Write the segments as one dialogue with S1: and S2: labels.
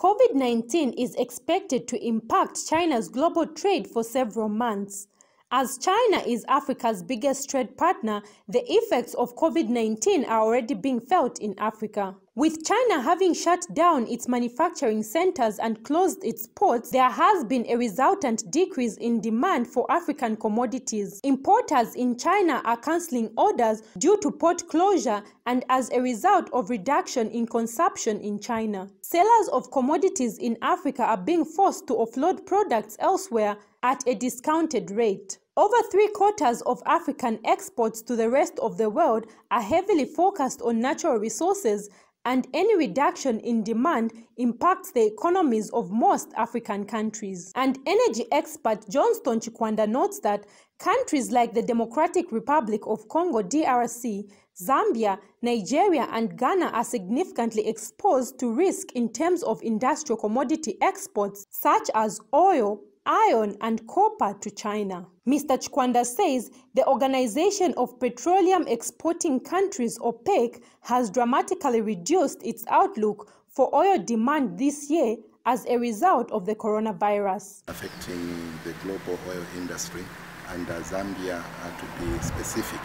S1: COVID-19 is expected to impact China's global trade for several months. As China is Africa's biggest trade partner, the effects of COVID-19 are already being felt in Africa. With China having shut down its manufacturing centers and closed its ports, there has been a resultant decrease in demand for African commodities. Importers in China are cancelling orders due to port closure and as a result of reduction in consumption in China. Sellers of commodities in Africa are being forced to offload products elsewhere at a discounted rate. Over 3/4 of African exports to the rest of the world are heavily focused on natural resources, and any reduction in demand impacts the economies of most African countries. And energy expert Johnston Chikwanda notes that countries like the Democratic Republic of Congo (DRC), Zambia, Nigeria, and Ghana are significantly exposed to risk in terms of industrial commodity exports such as oil, iron, and copper to China. Mr. Chikwanda says the Organization of Petroleum Exporting Countries (OPEC) has dramatically reduced its outlook for oil demand this year as a result of the coronavirus.
S2: Affecting the global oil industry, and Zambia to be specific.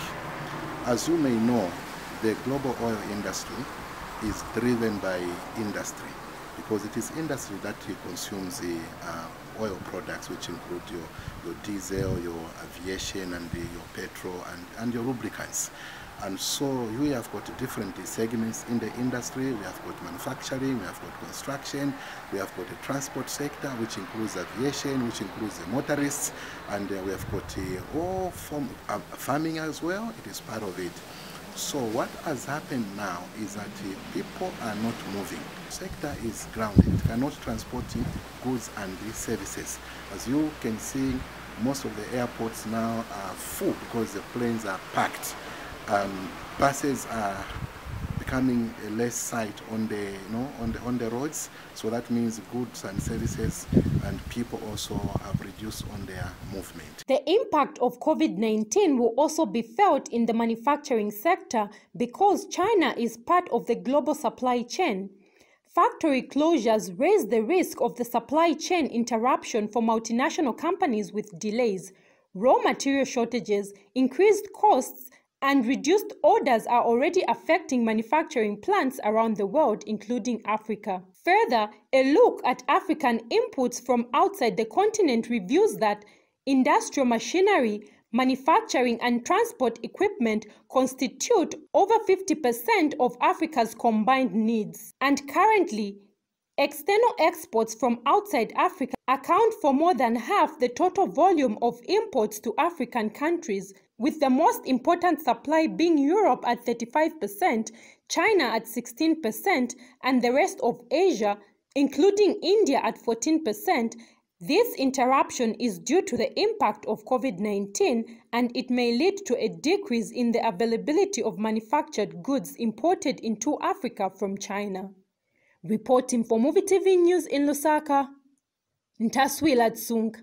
S2: As you may know, the global oil industry is driven by industry, because it is industry that consumes the oil products, which include your diesel, your aviation, and your petrol, and your lubricants. And so we have got different segments in the industry. We have got manufacturing, we have got construction, we have got the transport sector, which includes aviation, which includes the motorists, and we have got all form farming as well. It is part of it. So what has happened now is that people are not moving. The sector is grounded. It cannot transport goods and services. As you can see, most of the airports now are full because the planes are packed. Buses are becoming less sight on the roads. So that means goods and services and people also have reduced on their movement.
S1: The impact of COVID-19 will also be felt in the manufacturing sector because China is part of the global supply chain. Factory closures raise the risk of the supply chain interruption for multinational companies with delays. Raw material shortages, increased costs, and reduced orders are already affecting manufacturing plants around the world, including Africa. Further, a look at African inputs from outside the continent reveals that industrial machinery, manufacturing, and transport equipment constitute over 50% of Africa's combined needs. And currently, external exports from outside Africa account for more than half the total volume of imports to African countries, with the most important supply being Europe at 35%, China at 16%, and the rest of Asia, including India at 14%. This interruption is due to the impact of COVID-19, and it may lead to a decrease in the availability of manufactured goods imported into Africa from China. Reporting for Movie TV News in Lusaka, Ntaswila Tsung.